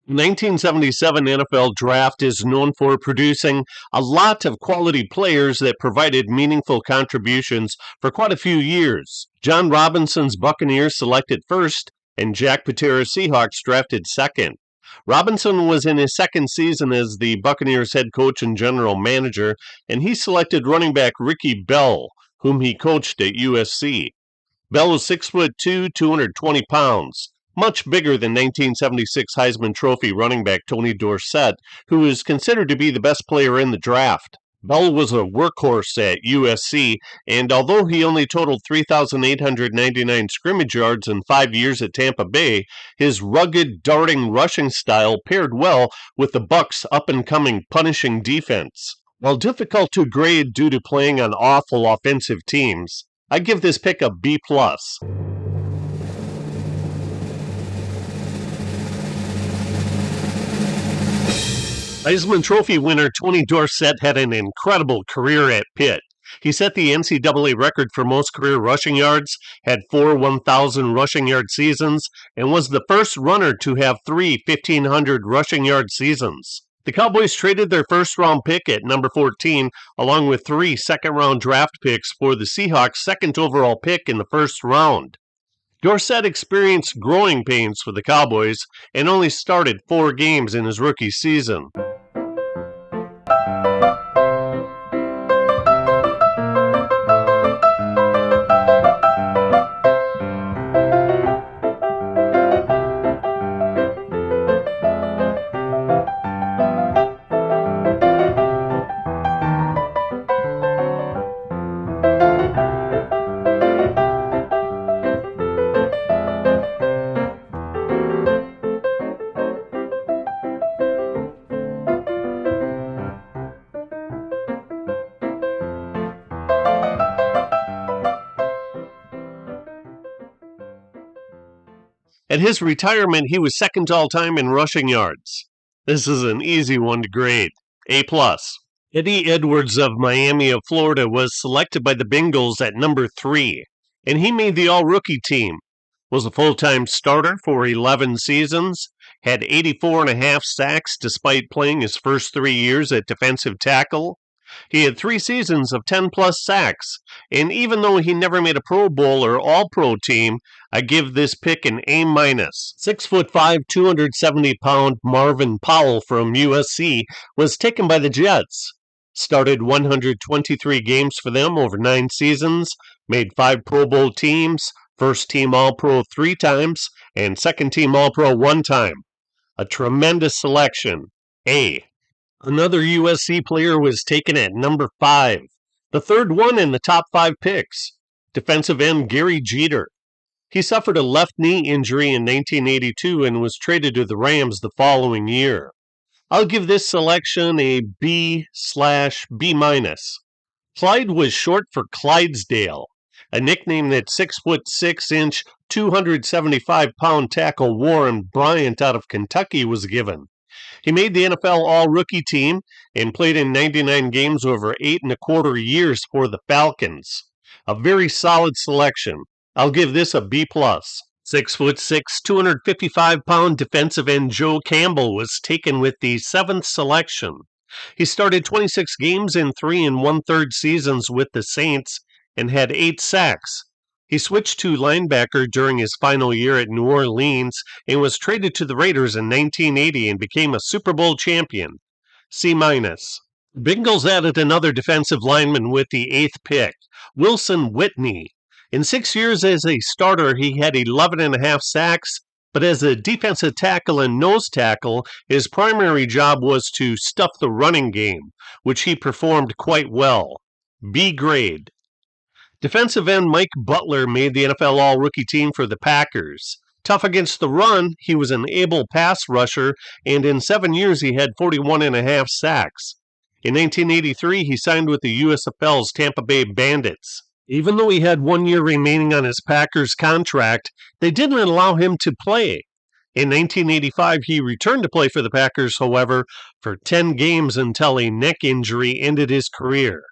The 1977 NFL Draft is known for producing a lot of quality players that provided meaningful contributions for quite a few years. John Robinson's Buccaneers selected first, and Jack Patera's Seahawks drafted second. Robinson was in his second season as the Buccaneers head coach and general manager, and he selected running back Ricky Bell, whom he coached at USC. Bell was 6'2", 220 pounds. Much bigger than 1976 Heisman Trophy running back Tony Dorsett, who is considered to be the best player in the draft. Bell was a workhorse at USC, and although he only totaled 3,899 scrimmage yards in 5 years at Tampa Bay, his rugged, darting rushing style paired well with the Bucs' up-and-coming punishing defense. While difficult to grade due to playing on awful offensive teams, I give this pick a B+. Heisman Trophy winner Tony Dorsett had an incredible career at Pitt. He set the NCAA record for most career rushing yards, had 4 1,000 rushing yard seasons, and was the first runner to have 3 1,500 rushing yard seasons. The Cowboys traded their first-round pick at number 14, along with 3 second-round draft picks for the Seahawks' second overall pick in the first round. Dorsett experienced growing pains for the Cowboys and only started 4 games in his rookie season. At his retirement, he was second all-time in rushing yards. This is an easy one to grade. A+. Eddie Edwards of Miami of Florida was selected by the Bengals at number 3, and he made the all-rookie team. Was a full-time starter for 11 seasons, had 84.5 sacks despite playing his first 3 years at defensive tackle. He had 3 seasons of 10-plus sacks, and even though he never made a Pro Bowl or All-Pro team, I give this pick an A-. 6'5", 270-pound Marvin Powell from USC was taken by the Jets. Started 123 games for them over 9 seasons, made 5 Pro Bowl teams, first-team All-Pro 3 times, and second-team All-Pro 1 time. A tremendous selection. A. Another USC player was taken at number 5, the third one in the top 5 picks, defensive end Gary Jeter. He suffered a left knee injury in 1982 and was traded to the Rams the following year. I'll give this selection a B/B-. Clyde was short for Clydesdale, a nickname that 6'6", 275-pound tackle Warren Bryant out of Kentucky was given. He made the NFL All-Rookie team and played in 99 games over 8.25 years for the Falcons. A very solid selection. I'll give this a B+. 6'6", 255-pound defensive end Joe Campbell was taken with the 7th selection. He started 26 games in 3 1/3 seasons with the Saints and had 8 sacks. He switched to linebacker during his final year at New Orleans and was traded to the Raiders in 1980 and became a Super Bowl champion. C-. Bengals added another defensive lineman with the 8th pick, Wilson Whitney. In 6 years as a starter, he had 11.5 sacks, but as a defensive tackle and nose tackle, his primary job was to stuff the running game, which he performed quite well. B grade. Defensive end Mike Butler made the NFL All-Rookie team for the Packers. Tough against the run, he was an able pass rusher, and in 7 years he had 41.5 sacks. In 1983, he signed with the USFL's Tampa Bay Bandits. Even though he had 1 year remaining on his Packers contract, they didn't allow him to play. In 1985, he returned to play for the Packers, however, for 10 games until a neck injury ended his career.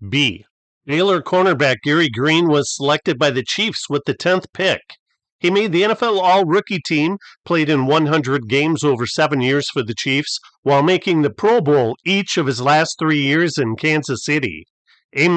B. Baylor cornerback Gary Green was selected by the Chiefs with the 10th pick. He made the NFL All-Rookie team, played in 100 games over 7 years for the Chiefs, while making the Pro Bowl each of his last 3 years in Kansas City. A-.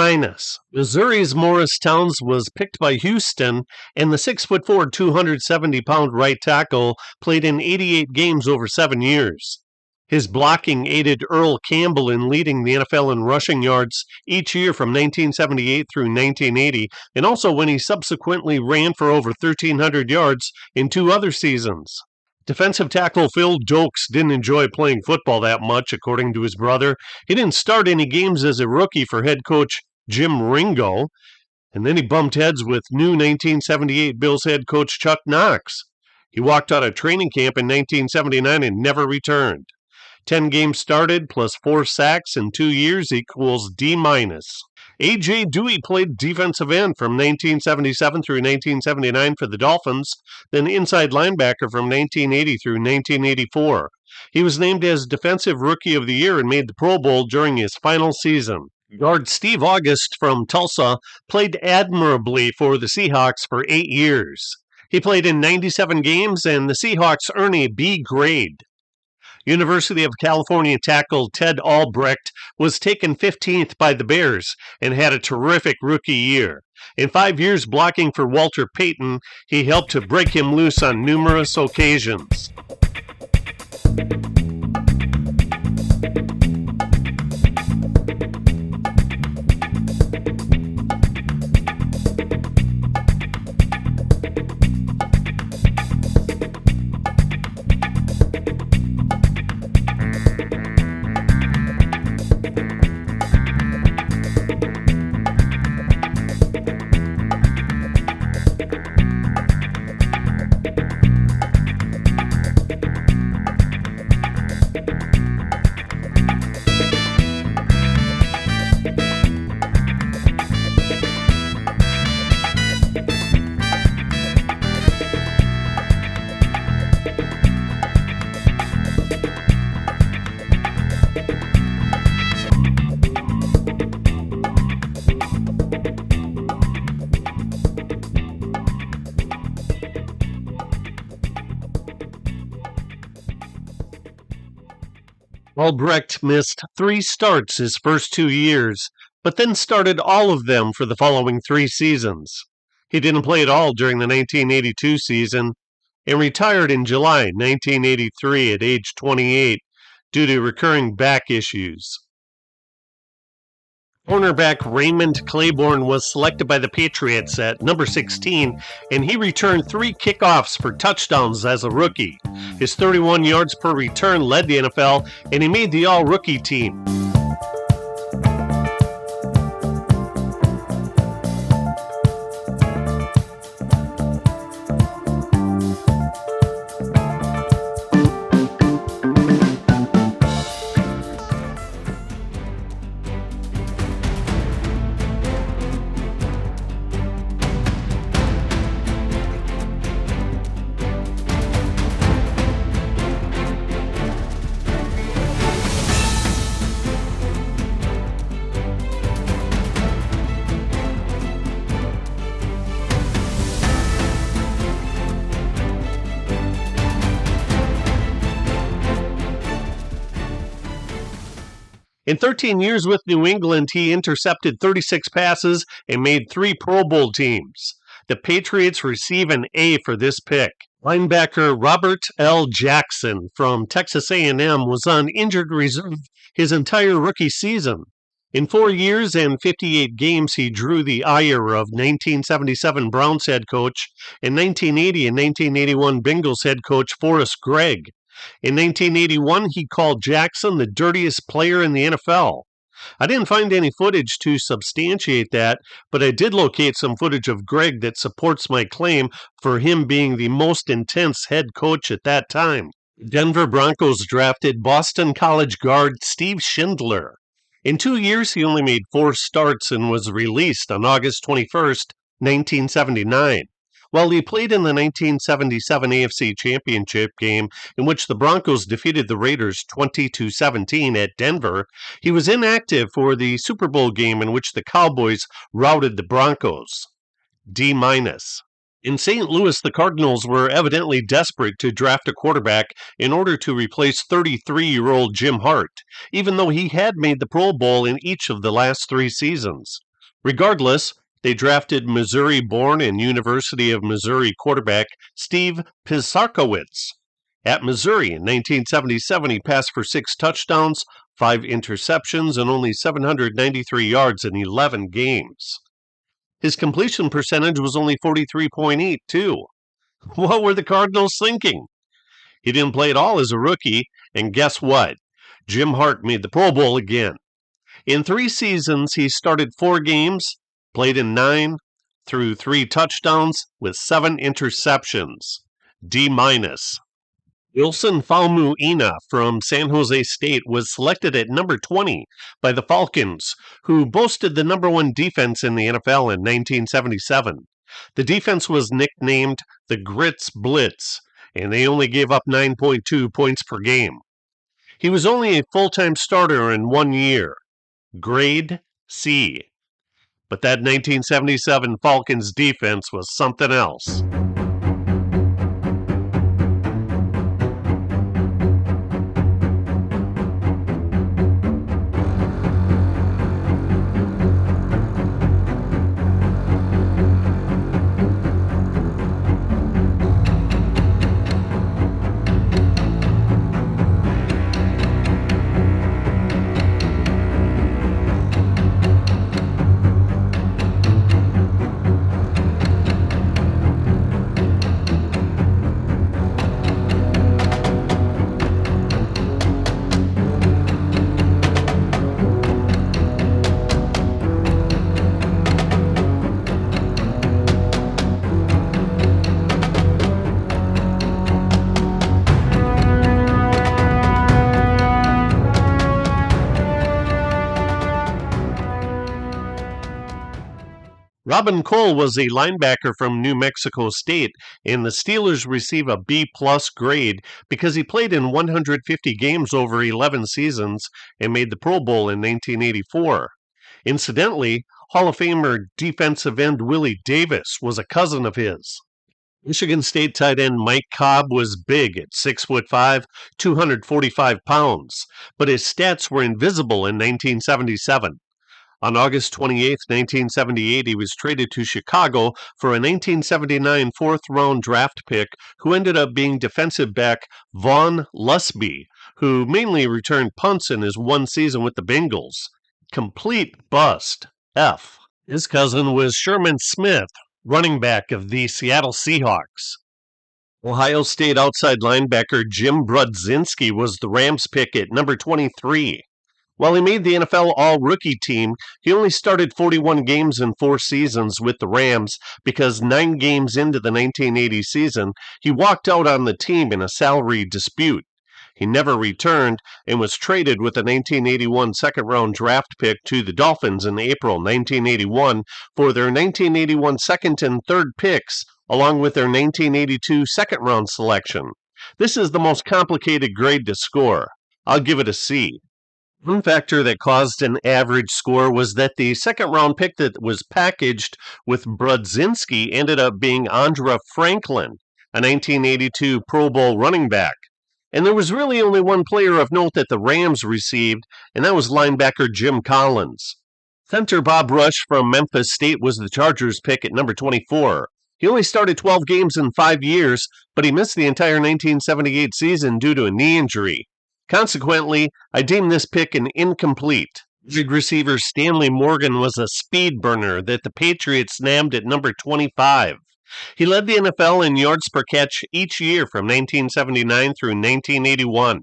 Missouri's Morris Towns was picked by Houston, and the 6'4", 270-pound right tackle played in 88 games over 7 years. His blocking aided Earl Campbell in leading the NFL in rushing yards each year from 1978 through 1980, and also when he subsequently ran for over 1,300 yards in 2 other seasons. Defensive tackle Phil Dokes didn't enjoy playing football that much, according to his brother. He didn't start any games as a rookie for head coach Jim Ringo, and then he bumped heads with new 1978 Bills head coach Chuck Knox. He walked out of training camp in 1979 and never returned. 10 games started plus 4 sacks in 2 years equals D-. A.J. Dewey played defensive end from 1977 through 1979 for the Dolphins, then inside linebacker from 1980 through 1984. He was named as Defensive Rookie of the Year and made the Pro Bowl during his final season. Guard Steve August from Tulsa played admirably for the Seahawks for 8 years. He played in 97 games, and the Seahawks earn a B grade. University of California tackle Ted Albrecht was taken 15th by the Bears and had a terrific rookie year. In 5 years blocking for Walter Payton, he helped to break him loose on numerous occasions. Albrecht missed 3 starts his first 2 years, but then started all of them for the following 3 seasons. He didn't play at all during the 1982 season and retired in July 1983 at age 28 due to recurring back issues. Cornerback Raymond Claiborne was selected by the Patriots at number 16, and he returned 3 kickoffs for touchdowns as a rookie. His 31 yards per return led the NFL, and he made the All-Rookie team. In 13 years with New England, he intercepted 36 passes and made 3 Pro Bowl teams. The Patriots receive an A for this pick. Linebacker Robert L. Jackson from Texas A&M was on injured reserve his entire rookie season. In 4 years and 58 games, he drew the ire of 1977 Browns head coach and 1980 and 1981 Bengals head coach Forrest Gregg. In 1981, he called Jackson the dirtiest player in the NFL. I didn't find any footage to substantiate that, but I did locate some footage of Gregg that supports my claim for him being the most intense head coach at that time. Denver Broncos drafted Boston College guard Steve Schindler. In 2 years, he only made 4 starts and was released on August 21st, 1979. While he played in the 1977 AFC Championship game, in which the Broncos defeated the Raiders 20-17 at Denver, he was inactive for the Super Bowl game in which the Cowboys routed the Broncos. D-. In St. Louis, the Cardinals were evidently desperate to draft a quarterback in order to replace 33-year-old Jim Hart, even though he had made the Pro Bowl in each of the last 3 seasons. Regardless, they drafted Missouri-born and University of Missouri quarterback Steve Pisarkowitz. At Missouri in 1977, he passed for 6 touchdowns, 5 interceptions, and only 793 yards in 11 games. His completion percentage was only 43.8, too. What were the Cardinals thinking? He didn't play at all as a rookie, and guess what? Jim Hart made the Pro Bowl again. In 3 seasons, he started 4 games, played in 9, threw 3 touchdowns with 7 interceptions. D-. Wilson Faumuina from San Jose State was selected at number 20 by the Falcons, who boasted the number 1 defense in the NFL in 1977. The defense was nicknamed the Grits Blitz, and they only gave up 9.2 points per game. He was only a full-time starter in 1 year, grade C. But that 1977 Falcons defense was something else. Robin Cole was a linebacker from New Mexico State, and the Steelers receive a B-plus grade because he played in 150 games over 11 seasons and made the Pro Bowl in 1984. Incidentally, Hall of Famer defensive end Willie Davis was a cousin of his. Michigan State tight end Mike Cobb was big at 6'5", 245 pounds, but his stats were invisible in 1977. On August 28, 1978, he was traded to Chicago for a 1979 fourth-round draft pick who ended up being defensive back Vaughn Lusby, who mainly returned punts in his 1 season with the Bengals. Complete bust. F. His cousin was Sherman Smith, running back of the Seattle Seahawks. Ohio State outside linebacker Jim Brudzinski was the Rams pick at number 23. While he made the NFL All-Rookie team, he only started 41 games in 4 seasons with the Rams because 9 games into the 1980 season, he walked out on the team in a salary dispute. He never returned and was traded with a 1981 second-round draft pick to the Dolphins in April 1981 for their 1981 second and third picks, along with their 1982 second-round selection. This is the most complicated grade to score. I'll give it a C. One factor that caused an average score was that the second-round pick that was packaged with Brudzinski ended up being Andra Franklin, a 1982 Pro Bowl running back. And there was really only one player of note that the Rams received, and that was linebacker Jim Collins. Center Bob Rush from Memphis State was the Chargers pick at number 24. He only started 12 games in 5 years, but he missed the entire 1978 season due to a knee injury. Consequently, I deem this pick an incomplete. Wide receiver Stanley Morgan was a speed burner that the Patriots named at number 25. He led the NFL in yards per catch each year from 1979 through 1981.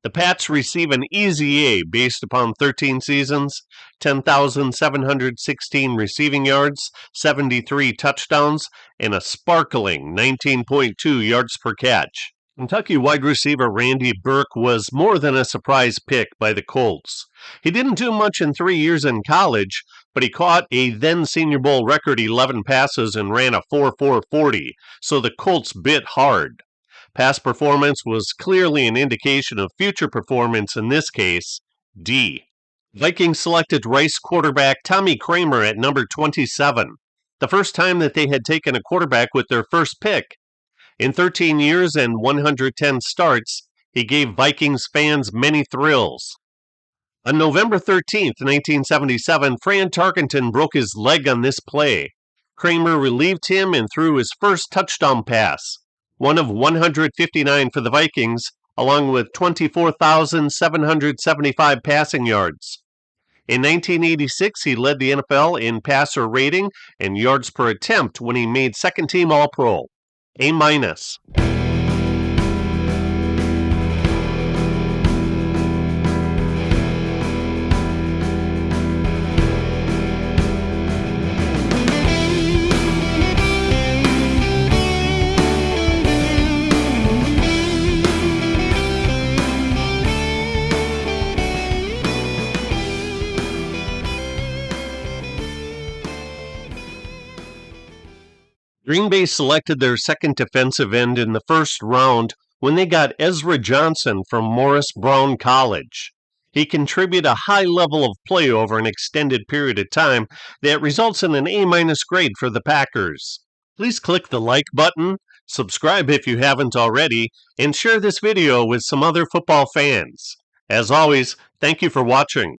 The Pats receive an easy A based upon 13 seasons, 10,716 receiving yards, 73 touchdowns, and a sparkling 19.2 yards per catch. Kentucky wide receiver Randy Burke was more than a surprise pick by the Colts. He didn't do much in 3 years in college, but he caught a then Senior Bowl record 11 passes and ran a 4.4 40, so the Colts bit hard. Past performance was clearly an indication of future performance, in this case, D. Vikings selected Rice quarterback Tommy Kramer at number 27, the first time that they had taken a quarterback with their first pick. In 13 years and 110 starts, he gave Vikings fans many thrills. On November 13, 1977, Fran Tarkenton broke his leg on this play. Kramer relieved him and threw his first touchdown pass, one of 159 for the Vikings, along with 24,775 passing yards. In 1986, he led the NFL in passer rating and yards per attempt when he made second-team All-Pro. A-. Green Bay selected their second defensive end in the first round when they got Ezra Johnson from Morris Brown College. He contributed a high level of play over an extended period of time that results in an A- grade for the Packers. Please click the like button, subscribe if you haven't already, and share this video with some other football fans. As always, thank you for watching.